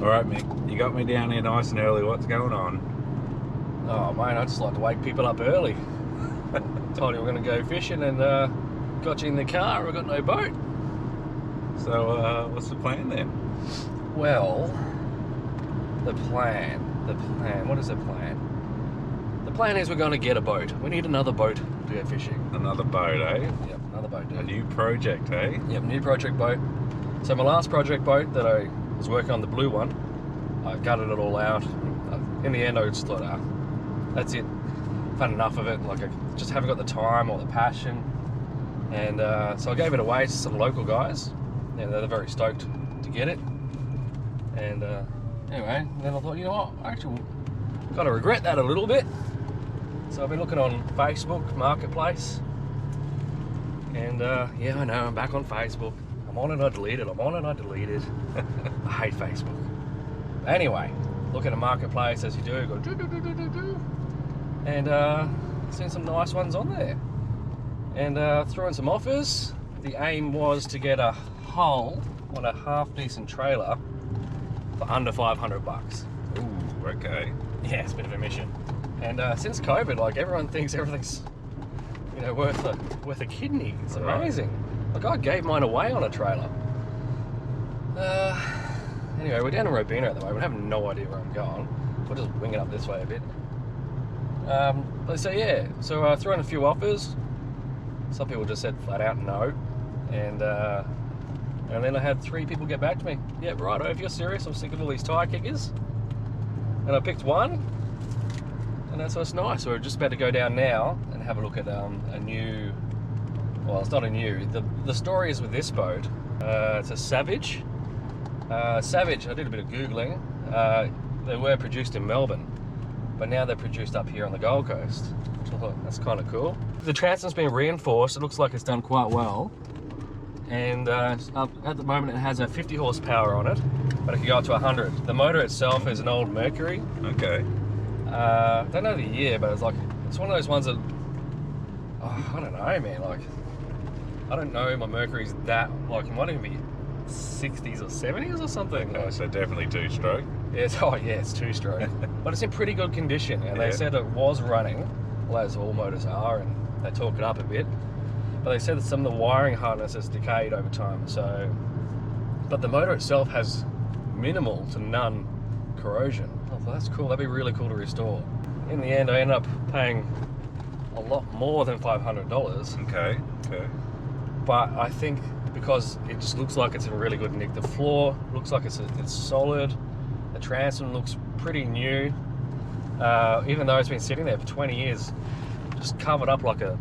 Alright, Mick, you got me down here nice and early. What's going on? Oh, mate, I just like to wake people up early. Told you we're going to go fishing and got you in the car. We've got no boat. So, what's the plan then? Well, the plan. What is the plan? The plan is we're going to get a boat. We need another boat to go fishing. Another boat, eh? Yep, another boat, dude. A new project, eh? Yep, new project boat. So my last project boat that I was working on, the blue one, I gutted it all out. In the end, I just thought, that's it. I've had enough of it. Like, I just haven't got the time or the passion. And so I gave it away to some local guys. Yeah, they're very stoked to get it. And anyway, then I thought, you know what, I actually got to regret that a little bit. So I've been looking on Facebook Marketplace. And yeah, I know, I'm back on Facebook. I'm on it, I delete it. I'm on it, I delete it. I hate Facebook. Anyway, look at a marketplace as you do, go do. And seen some nice ones on there. And threw in some offers. The aim was to get a hull on a half decent trailer for under 500 bucks. Ooh, okay. Yeah, it's a bit of a mission. And since COVID, like, everyone thinks everything's, you know, worth a kidney. It's amazing. Like, I gave mine away on a trailer. Anyway, we're down in Robina at the moment. I have no idea where I'm going. We'll just wing it up this way a bit. But so yeah, so I threw in a few offers. Some people just said flat out no. And then I had 3 people get back to me. Yeah, right, if you're serious, I'm sick of all these tyre kickers. And I picked one. And that's what's nice. So we're just about to go down now and have a look at a new, well, it's not a new, the story is with this boat. It's a Savage. Savage, I did a bit of Googling. They were produced in Melbourne, but now they're produced up here on the Gold Coast. Which I thought, that's kind of cool. The transom's been reinforced. It looks like it's done quite well. And at the moment it has a 50 horsepower on it, but it can go up to 100. The motor itself is an old Mercury. Okay. Don't know the year, but it's one of those ones that, I don't know, man. Like, I don't know my Mercury's that, like, it might even be 60s or 70s or something. Oh, so definitely 2-stroke. It's 2-stroke. But it's in pretty good condition, and they said it was running, well, as all motors are, and they talk it up a bit. But they said that some of the wiring harness has decayed over time, so... But the motor itself has minimal to none corrosion. Oh, well, that's cool. That'd be really cool to restore. In the end, I ended up paying a lot more than $500. Okay. But I think because it just looks like it's in really good nick. The floor looks like it's solid. The transom looks pretty new. Even though it's been sitting there for 20 years, just covered up like a,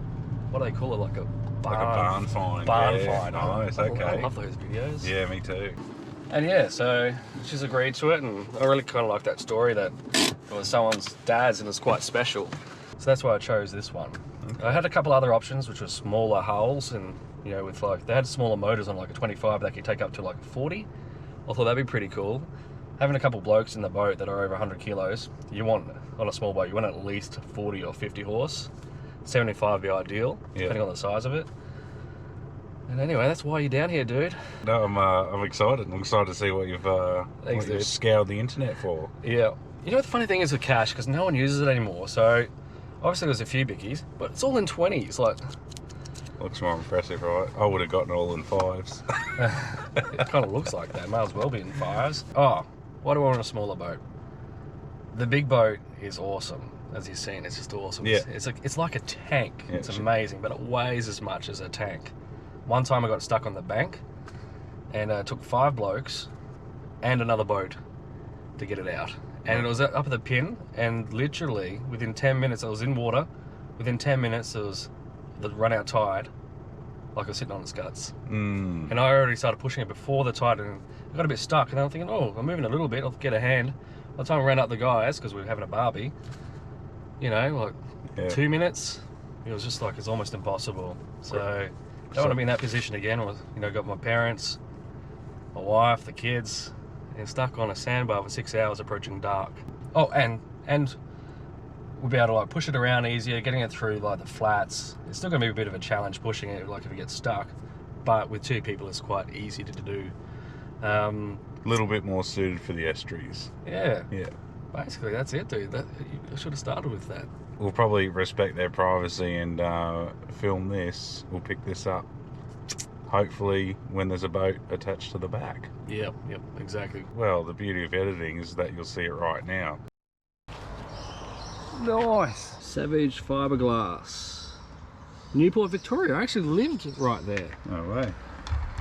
what do they call it? Like a barn find. Nice, okay. I love those videos. Yeah, me too. And yeah, so she's agreed to it, and I really kind of like that story that it was someone's dad's and it's quite special. So that's why I chose this one. Okay. I had a couple other options, which were smaller hulls, and you know, with like, they had smaller motors on like a 25 that could take up to like 40. I thought that'd be pretty cool. Having a couple blokes in the boat that are over 100 kilos, you want, on a small boat, you want at least 40 or 50 horse. 75 would be ideal, depending on the size of it. And anyway, that's why you're down here, dude. No, I'm excited. I'm excited to see what you've scoured the internet for. Yeah. You know what the funny thing is with cash, because no one uses it anymore, so obviously there's a few bickies, but it's all in 20s. Like, looks more impressive, right? I would have gotten all in 5s. It kind of looks like that. Might as well be in 5s. Oh, why do I want a smaller boat? The big boat is awesome. As you've seen, it's just awesome. Yeah. It's like a tank. Yeah, it's amazing, but it weighs as much as a tank. One time I got stuck on the bank, and it took 5 blokes and another boat to get it out. And it was up at the pin, and literally within 10 minutes, I was in water. Within 10 minutes, it was the run out tide, like I was sitting on its guts. And I already started pushing it before the tide, and I got a bit stuck. And I'm thinking, oh, I'm moving a little bit, I'll get a hand. By the time I ran up the guys, because we were having a barbie, you know, like 2 minutes, it was just like, it's almost impossible. So I don't want to be in that position again. You know, got my parents, my wife, the kids, and stuck on a sandbar for 6 hours approaching dark. Oh, and we'll be able to like push it around easier, getting it through like the flats. It's still going to be a bit of a challenge pushing it, like if it gets stuck, but with 2 people it's quite easy to do. A little bit more suited for the estuaries. Yeah. Yeah. Basically, that's it, dude. I should have started with that. We'll probably respect their privacy and film this. We'll pick this up, hopefully, when there's a boat attached to the back. Yep, exactly. Well, the beauty of editing is that you'll see it right now. Nice. Savage fiberglass. Newport, Victoria. I actually lived right there. No way.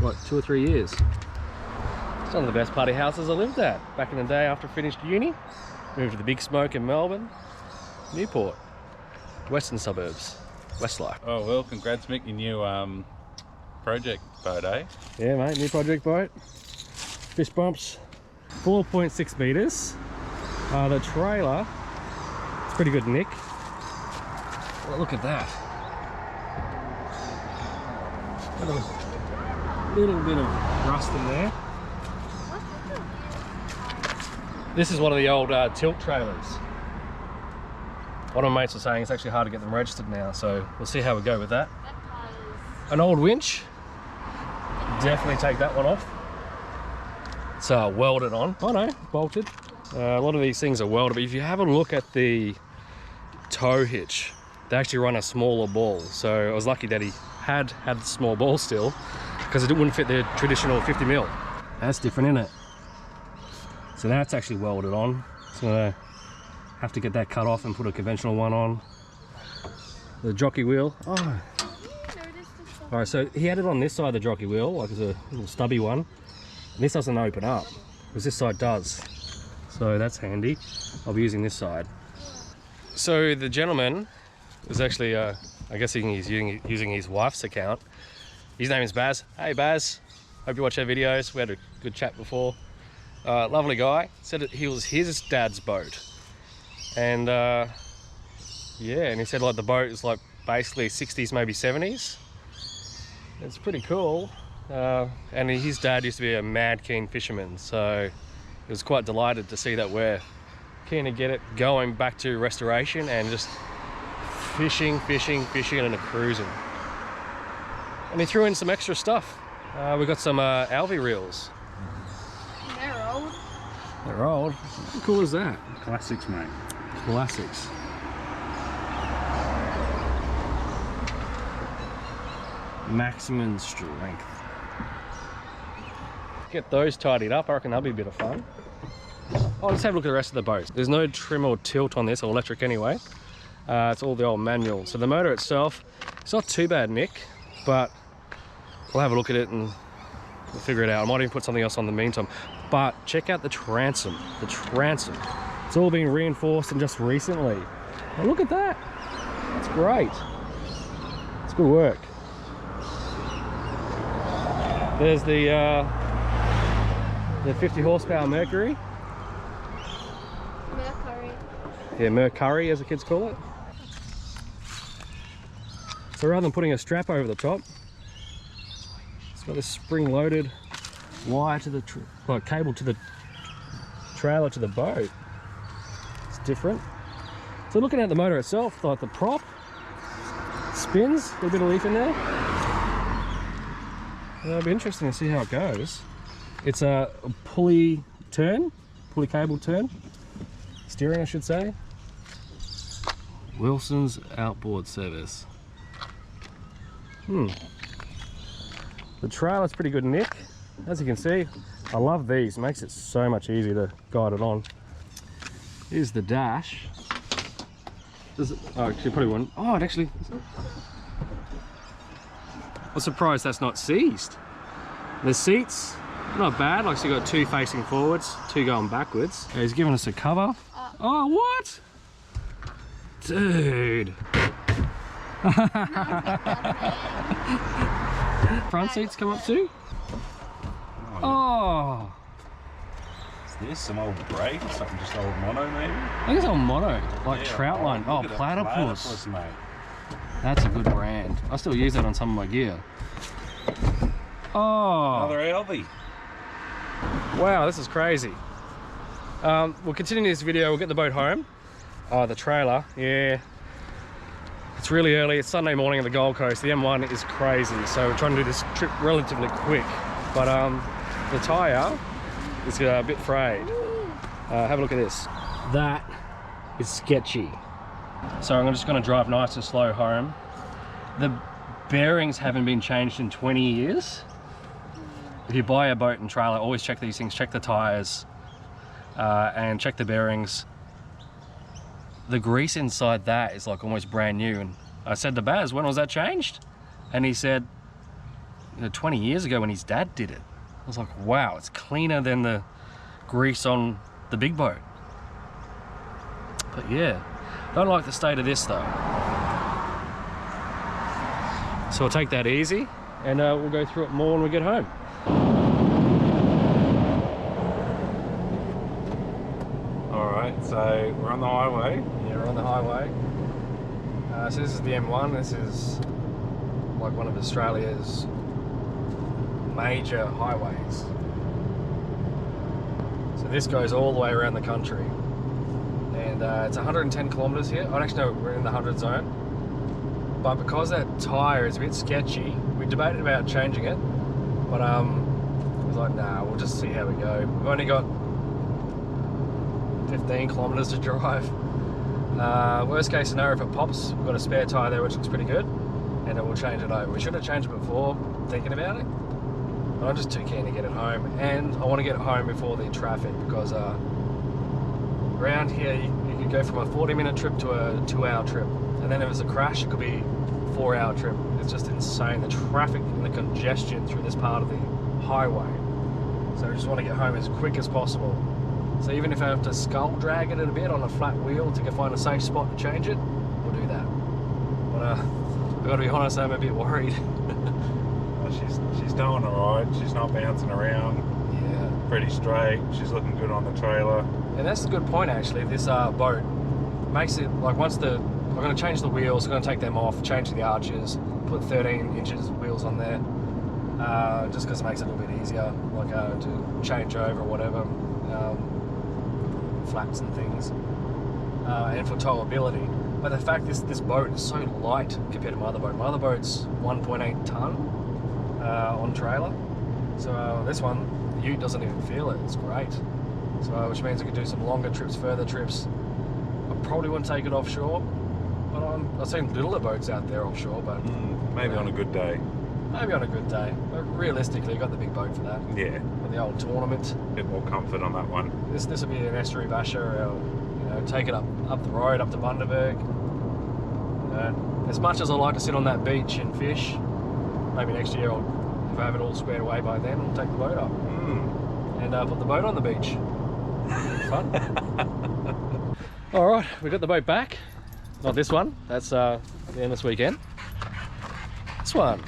Like 2 or 3 years. It's one of the best party houses I lived at back in the day after I finished uni. Moved to the Big Smoke in Melbourne. Newport. Western suburbs. Westlife. Oh well, congrats Mick, your new project boat, eh? Yeah mate, new project boat. Fish bumps. 4.6 metres. The trailer, it's pretty good nick. Well, look at that. A little bit of rust in there. This is one of the old tilt trailers. One of my mates was saying it's actually hard to get them registered now, so we'll see how we go with that. An old winch. Definitely take that one off. It's welded on. Oh no, bolted. A lot of these things are welded, but if you have a look at the tow hitch, they actually run a smaller ball. So I was lucky that he had the small ball still, because it wouldn't fit the traditional 50mm. That's different, isn't it? So that's actually welded on. So have to get that cut off and put a conventional one on. The jockey wheel. Oh. Alright, so he had it on this side of the jockey wheel, like it's a little stubby one. And this doesn't open up, because this side does. So that's handy. I'll be using this side. So the gentleman was actually, I guess he's using his wife's account. His name is Baz. Hey Baz, hope you watch our videos. We had a good chat before. Lovely guy. Said that he was his dad's boat. And yeah, and he said like the boat is like basically 60s, maybe 70s. It's pretty cool. And his dad used to be a mad keen fisherman, so he was quite delighted to see that we're keen to get it going back to restoration and just fishing and cruising. And he threw in some extra stuff. We got some Alvey reels. They're old. They're old. How cool is that? Classics, mate. Classics. Maximum strength. Get those tidied up. I reckon that'll be a bit of fun. Oh, let's have a look at the rest of the boat. There's no trim or tilt on this, or electric anyway. It's all the old manual. So the motor itself, it's not too bad, Nick, but we'll have a look at it and we'll figure it out. I might even put something else on in the meantime. But check out the transom. The transom. It's all been reinforced and just recently. Oh, look at that. That's great. It's good work. There's the 50 horsepower Mercury. Mercury. Yeah, Mercury as the kids call it. So rather than putting a strap over the top, it's got this spring-loaded wire to the cable to the trailer to the boat. It's different. So looking at the motor itself, like the prop spins, got a bit of leaf in there. It'll be interesting to see how it goes. It's a pulley cable turn. Steering, I should say. Wilson's outboard service. The trailer's pretty good nick. As you can see, I love these. It makes it so much easier to guide it on. Here's the dash. Oh, actually, probably wouldn't. Oh, it actually... I'm surprised that's not seized. The seats, not bad. Like, so you got two facing forwards, two going backwards. Yeah, he's giving us a cover. Oh, what? Dude. Front seats come up too? Oh. Is this some old braid? Something just old mono maybe? I think it's old mono, like Yeah, trout line. Oh, look at that platypus. mate. That's a good brand. I still use that on some of my gear. Oh. Another Alvey. Wow, this is crazy. We'll continue this video. We'll get the boat home. Oh, the trailer, yeah. It's really early. It's Sunday morning on the Gold Coast. The M1 is crazy, so we're trying to do this trip relatively quick. But the tyre is a bit frayed. Have a look at this. That is sketchy. So I'm just going to drive nice and slow home. The bearings haven't been changed in 20 years. If you buy a boat and trailer, always check these things, check the tyres and check the bearings. The grease inside that is like almost brand new. And I said to Baz, when was that changed? And he said, 20 years ago when his dad did it. I was like, wow, it's cleaner than the grease on the big boat. But yeah, don't like the state of this though. So we'll take that easy and we'll go through it more when we get home. Alright, so we're on the highway. Yeah, we're on the highway. So this is the M1. This is like one of Australia's major highways. So this goes all the way around the country. And it's 110 kilometers here. I actually know we're in the 100 zone. But because that tyre is a bit sketchy, we debated about changing it. But I was like, nah, we'll just see how we go. We've only got 15 kilometers to drive. Worst case scenario, if it pops, we've got a spare tyre there which looks pretty good, and then we'll change it over. We should have changed it before thinking about it, but I'm just too keen to get it home, and I want to get it home before the traffic, because around here you could go from a 40-minute trip to a 2-hour trip, and then if there's a crash it could be a 4-hour trip. It's just insane, the traffic and the congestion through this part of the highway. So I just want to get home as quick as possible. So even if I have to skull drag it a bit on a flat wheel to find a safe spot to change it, we'll do that. But I've got to be honest, I'm a bit worried. Well, she's doing alright. She's not bouncing around. Yeah. Pretty straight. She's looking good on the trailer. And that's a good point actually. This boat makes it like I'm going to change the wheels. I'm going to take them off, change the arches, put 13 inches wheels on there, just because it makes it a little bit easier, like to change over or whatever. Flaps and things, and for towability. But the fact is, this boat is so light compared to my other boat. My other boat's 1.8 ton on trailer, so this one, the ute doesn't even feel it. It's great. So which means I could do some longer trips, further trips. I probably wouldn't take it offshore, but I've seen littler boats out there offshore. But maybe on a good day. Maybe on a good day. But realistically, you got the big boat for that. Yeah. For the old tournament. Bit more comfort on that one. This will be an estuary basher, or take it up the road, up to Bundaberg. As much as I like to sit on that beach and fish, maybe next year, if I have it all squared away by then, I'll take the boat up and put the boat on the beach. Fun. All right, we got the boat back. Not this one. That's the end of this weekend. This one.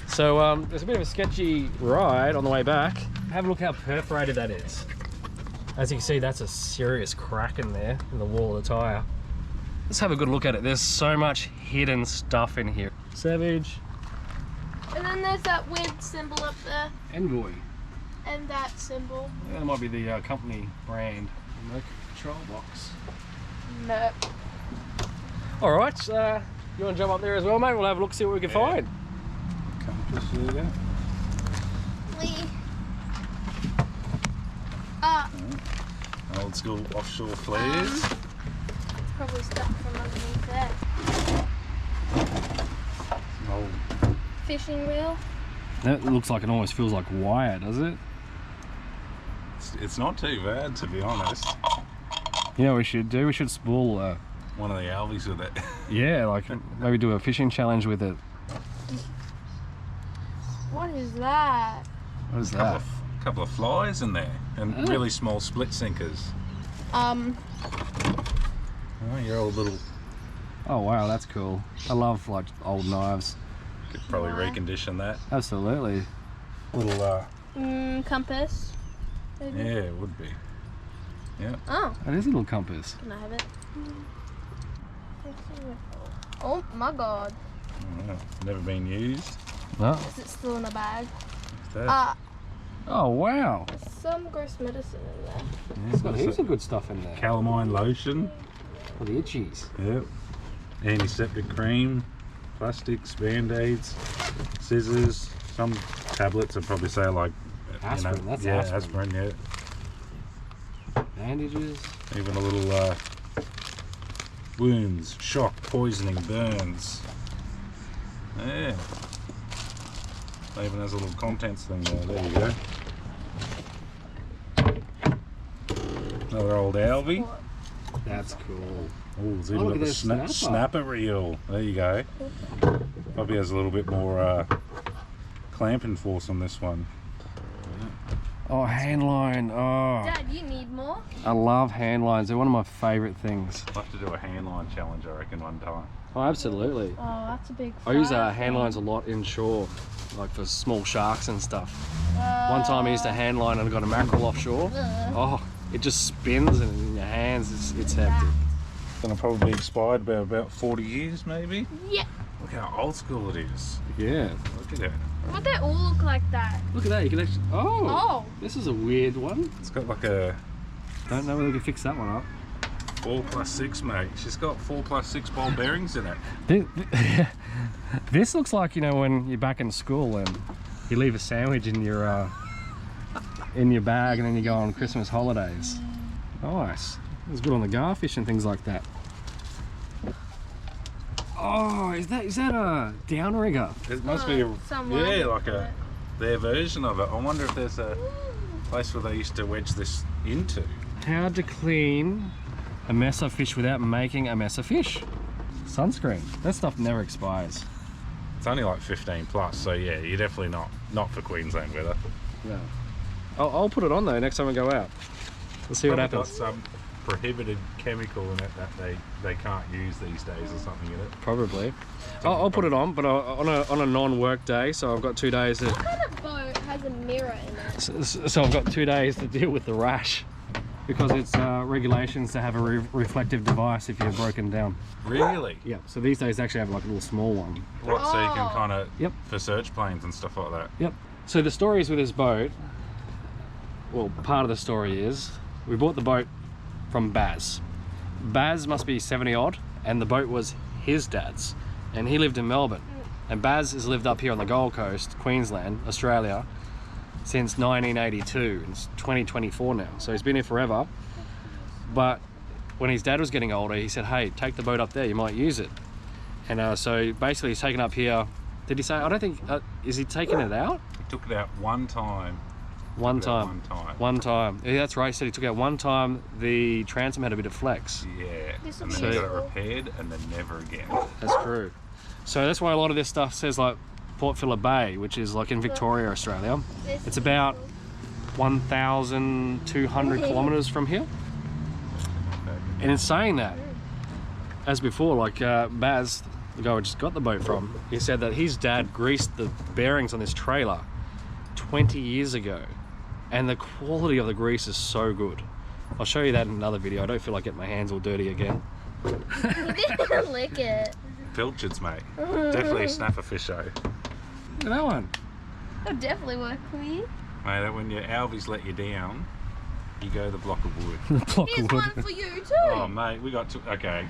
So there's a bit of a sketchy ride on the way back. Have a look how perforated that is. As you can see, that's a serious crack in there in the wall of the tyre. Let's have a good look at it. There's so much hidden stuff in here. Savage. And then there's that weird symbol up there. Envoy. And that symbol. Yeah, that might be the company brand. No control box. Nope. All right, you want to jump up there as well, mate? We'll have a look, see what we can find. Compass there. Old school offshore flares. Probably stuck from underneath there. Old. Fishing wheel. That looks like it almost feels like wire, does it? It's not too bad, to be honest. You know what we should do? We should spool One of the Albies with it. yeah, like maybe do a fishing challenge with it. What is that? What is that? Couple of flies in there and really small split sinkers. Oh, your old little. Oh wow, that's cool. I love like old knives. Could probably recondition that. Absolutely. Little. Compass. Maybe. Yeah, it would be. Yeah. Oh. That is a little compass. Can I have it? Oh my god. Oh, never been used. No. Is it still in a bag? What's that? Oh wow. There's some gross medicine in there. Yeah, It's got what's heaps that? of good stuff in there. Calamine lotion. For the itchies. Yep. Antiseptic cream, plastics, band-aids, scissors. Some tablets I'd probably say like Aspirin, that's yeah, aspirin. yeah. Bandages. Even a little wounds, shock, poisoning, burns. Yeah. Even has a little contents thing there. There you go. Another old Alvy. That's cool. Oh, it's Oh, even look got at the this snapper reel. There you go. Probably has a little bit more clamping force on this one. Oh, hand line. Oh, Dad, you need more? I love hand lines. They're one of my favourite things. I'll have to do a handline challenge, I reckon, one time. Oh, absolutely. Oh, that's a big I use fire hand thing. lines a lot inshore, like for small sharks and stuff. One time I used a hand line and I got a mackerel offshore. Oh, it just spins and in your hands, it's hectic. It's gonna probably be expired by about 40 years, maybe. Yeah. Look how old school it is. Yeah. Look at it. But they all look like that. Look at that. You can actually. Oh. Oh. This is a weird one. It's got like a Don't know whether we can fix that one up. 4+6, mate. She's got 4+6 ball bearings in it. This looks like, you know, when you're back in school and you leave a sandwich in your bag and then you go on Christmas holidays. Nice. It's good on the garfish and things like that. Oh, is that a downrigger? It must be Someone like their version of it. I wonder if there's a place where they used to wedge this into. How to clean a mess of fish without making a mess of fish. Sunscreen. That stuff never expires. It's only like 15 plus, so yeah, you're definitely not for Queensland weather. Yeah. I'll put it on though next time we go out. Let's see what Probably happens. got some prohibited chemical in it that they can't use these days or something in it. Probably. I'll put it on, but on a non-work day, so I've got 2 days to. What kind of boat has a mirror in it? So I've got 2 days to deal with the rash, because it's regulations to have a reflective device if you're broken down. Really? Yeah. So these days they actually have like a little small one. What, so you can kind of, Yep. for search planes and stuff like that? Yep. So the story is with this boat. Well, part of the story is we bought the boat from Baz. Baz must be 70 odd, and the boat was his dad's, and he lived in Melbourne. And Baz has lived up here on the Gold Coast, Queensland, Australia, since 1982. It's 2024 now, so he's been here forever. But when his dad was getting older, he said, hey, take the boat up there, you might use it. And so basically he's taken up here. Did he say, I don't think, is he taking it out? He took it out one time. One time. Yeah, that's right. He said he took out one time. The transom had a bit of flex. Yeah, This and will then be he got it useful. repaired and then never again. That's true. So that's why a lot of this stuff says like Port Phillip Bay, which is like in Victoria, Australia. This It's is about useful. 1,200 kilometres from here. Okay. And in saying that, as before, like Baz, the guy I just got the boat from, he said that his dad greased the bearings on this trailer 20 years ago. And the quality of the grease is so good. I'll show you that in another video. I don't feel like getting my hands all dirty again. You didn't lick it. Pilchards, mate. Definitely a snapper fish show. Look at that one. That'll definitely work for you. Mate, when your alvies let you down, you go the block of wood. Block Here's of wood. one for you too. Oh, mate, we got okay.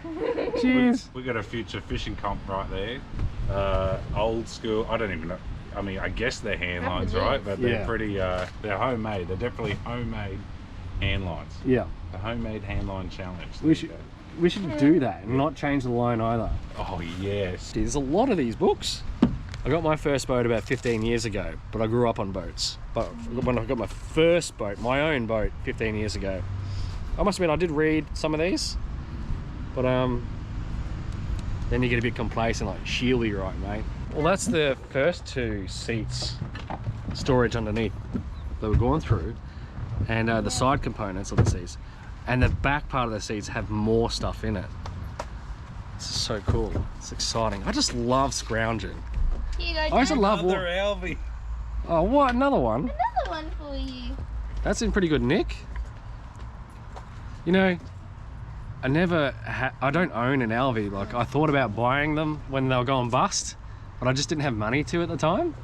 Cheers. We got a future fishing comp right there. Old school. I don't even know. I mean, I guess they're hand lines, right? But they're Yeah. pretty. They're homemade. They're definitely homemade hand lines. Yeah. The homemade hand line challenge. We should do that and not change the line either. Oh yes. There's a lot of these books. I got my first boat about 15 years ago, but I grew up on boats. But when I got my first boat, my own boat, 15 years ago, I must admit I did read some of these, but then you get a bit complacent, like she'll be right, mate. Well, that's the first 2 seats, storage underneath that we're going through, and the side components of the seats, and the back part of the seats have more stuff in it. This is so cool. It's exciting. I just love scrounging. Here you go, I Dad. used to love Another alvy. Oh, what? Another one? Another one for you. That's in pretty good nick. You know, I don't own an Alvy. Like, I thought about buying them when they were going bust, but I just didn't have money to at the time.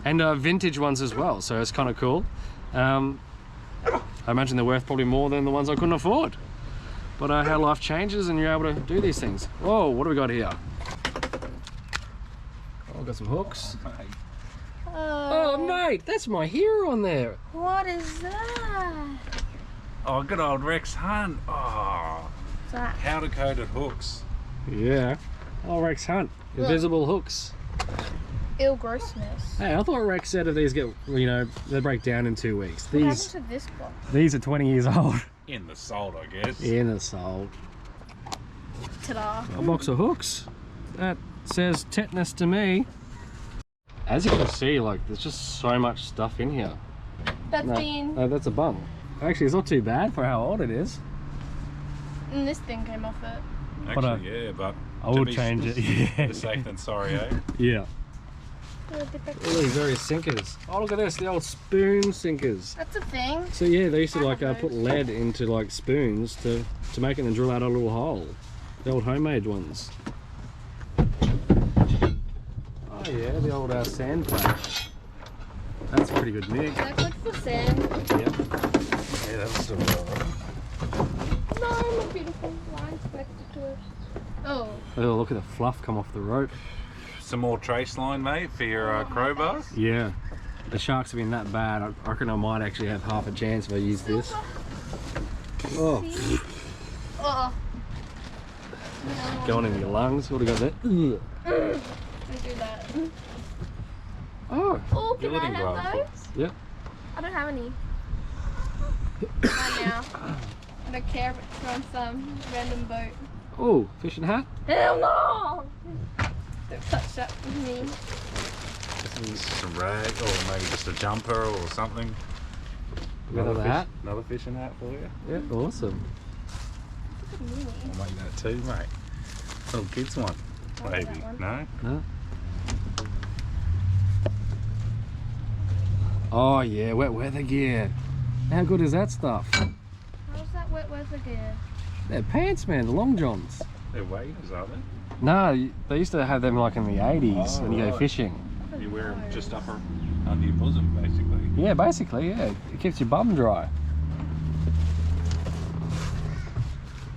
And vintage ones as well, so it's kind of cool. I imagine they're worth probably more than the ones I couldn't afford. But how life changes and you're able to do these things. Whoa, what do we got here? Oh, got some hooks. Oh, mate, that's my hero on there. What is that? Oh, good old Rex Hunt. Oh, What's that? powder-coated hooks. Yeah. Oh, Rex Hunt. Look. Invisible hooks. Ill grossness. Hey, I thought Rex said if these get, you know, they break down in 2 weeks. What happened to this box? These are 20 years old. In the salt, I guess. In the salt. Ta-da. A box of hooks. That says tetanus to me. As you can see, like, there's just so much stuff in here. That's been... No, that's a bung. Actually, it's not too bad for how old it is. And this thing came off it. Actually, yeah, but I will change it. Yeah. Better safe than sorry, eh? Yeah. All All these various sinkers. Oh, look at this, the old spoon sinkers. That's a thing. So yeah, they used to I like have put those. lead into like spoons to make it and drill out a little hole. The old homemade ones. Oh yeah, the old sand plate. That's a pretty good nig. Is that good for sand? Yep. Yeah, that's still alright. No, my beautiful line connected to it. Oh. Oh, look at the fluff come off the rope. Some more trace line, mate, for your crowbars. Yeah. The sharks have been that bad. I reckon I might actually have half a chance if I use this. Oh, Oh. going in your lungs. What do we got there? Ugh. Don't do that. Oh, Oh, can I Gilding have glove. those? yep. I don't have any. Right now. I don't care if it's on some random boat. Oh, fishing hat. Hell no! Don't touch that with me. Just a rag, or maybe just a jumper or something. Another hat. Another fishing hat for you. Yeah, awesome. Look at me. I'll make that too, mate. Little kids one, I'll maybe. have that one. No? No. Oh yeah, wet weather gear. How good is that stuff? How's that wet weather gear? They're pants, man. The long johns. They're waders, are they? No, they used to have them like in the 80s Oh, when you go right. fishing. You wear them just under your bosom, basically. Yeah, basically, yeah. It keeps your bum dry.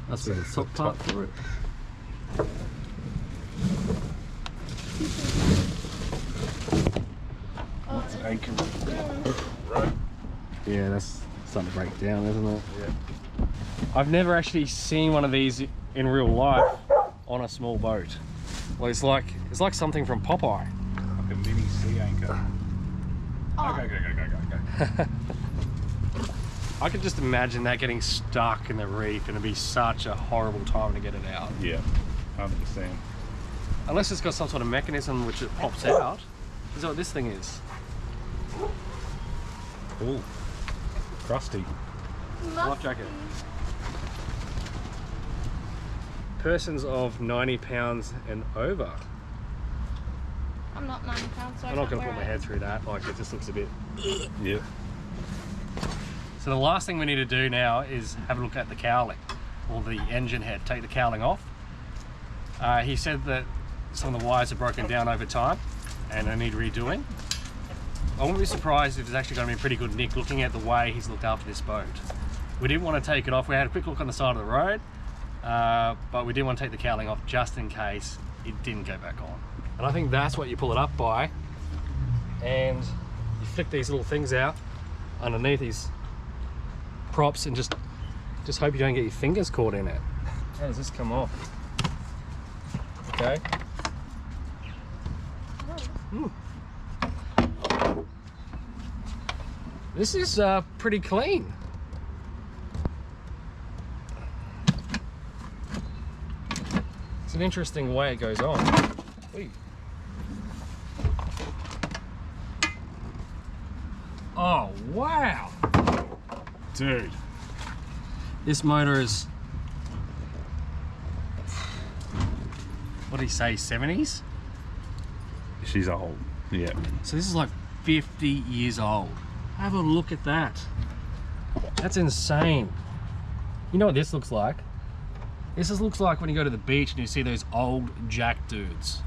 That's the That's top the part top. for it. Oh, Anchor. Right. Yeah, that's starting to break down, isn't it? Yeah. I've never actually seen one of these in real life on a small boat. Well, it's like something from Popeye. Like a mini sea anchor. Oh. Go. I could just imagine that getting stuck in the reef, and it'd be such a horrible time to get it out. Yeah, 100%. Unless it's got some sort of mechanism which it pops out. Is that what this thing is? Ooh, crusty. Life jacket. Persons of 90 pounds and over. I'm not 90 pounds, so I'm not going to put my head through that. Like, it just looks a bit. Yep. So the last thing we need to do now is have a look at the cowling, or the engine head. Take the cowling off. He said that some of the wires are broken down over time and they need redoing. I wouldn't be surprised if it's actually going to be a pretty good nick looking at the way he's looked after this boat. We didn't want to take it off. We had a quick look on the side of the road, but we didn't want to take the cowling off just in case it didn't go back on. And I think that's what you pull it up by, and you flick these little things out underneath these props and just hope you don't get your fingers caught in it. How does this come off? Okay. This is pretty clean. It's an interesting way it goes on. Whee. Oh, wow. Dude. This motor is, what did he say, 70s? She's old. Yeah. So this is like 50 years old. Have a look at that. That's insane. You know what this looks like? This looks like when you go to the beach and you see those old jacked dudes.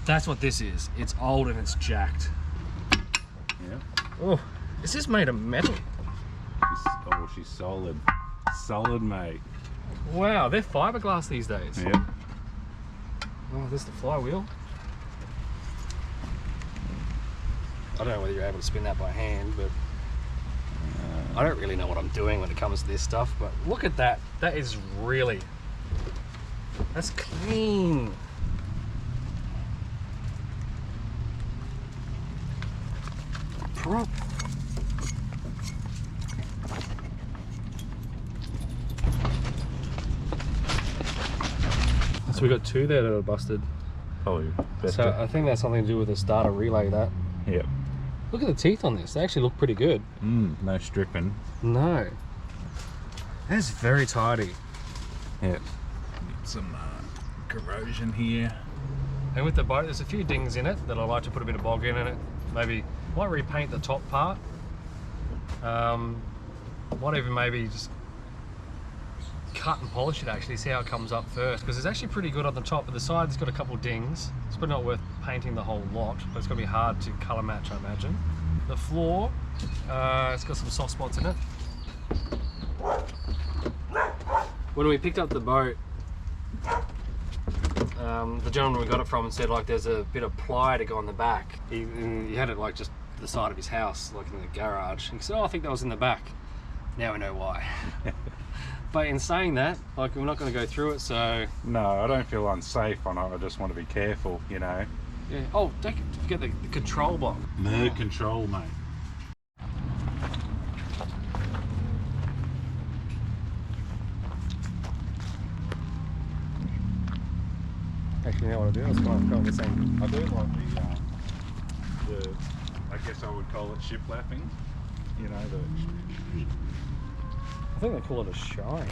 That's what this is. It's old and it's jacked. Yeah. Oh, is this made of metal? She's solid. Solid, mate. Wow, they're fiberglass these days. Yep. Oh, this is the flywheel. I don't know whether you're able to spin that by hand, but I don't really know what I'm doing when it comes to this stuff. But look at that. That is really... That's clean. Prop. So we got two there that are busted. Probably better. So I think that's something to do with the starter relay. That. Yep. Look at the teeth on this. They actually look pretty good. No stripping. No. That's very tidy. Yep. Some corrosion here. And with the boat, there's a few dings in it that I like to put a bit of bog in it. Maybe might repaint the top part. Might even maybe just cut and polish it actually, see how it comes up first, because it's actually pretty good on the top, but the side's got a couple of dings. It's probably not worth painting the whole lot, but it's going to be hard to colour match, I imagine. The floor, it's got some soft spots in it. When we picked up the boat, the gentleman we got it from said like there's a bit of ply to go on the back. He had it like just the side of his house, like in the garage. He said, oh, I think that was in the back. Now we know why. But in saying that, like, we're not going to go through it, so... No, I don't feel unsafe on it. I just want to be careful, you know. Yeah. Oh, don't forget the control box. No control, mate. Actually, you know what I do? I was kind of the same. I do like the I guess I would call it ship lapping. You know, I think they call it a shine.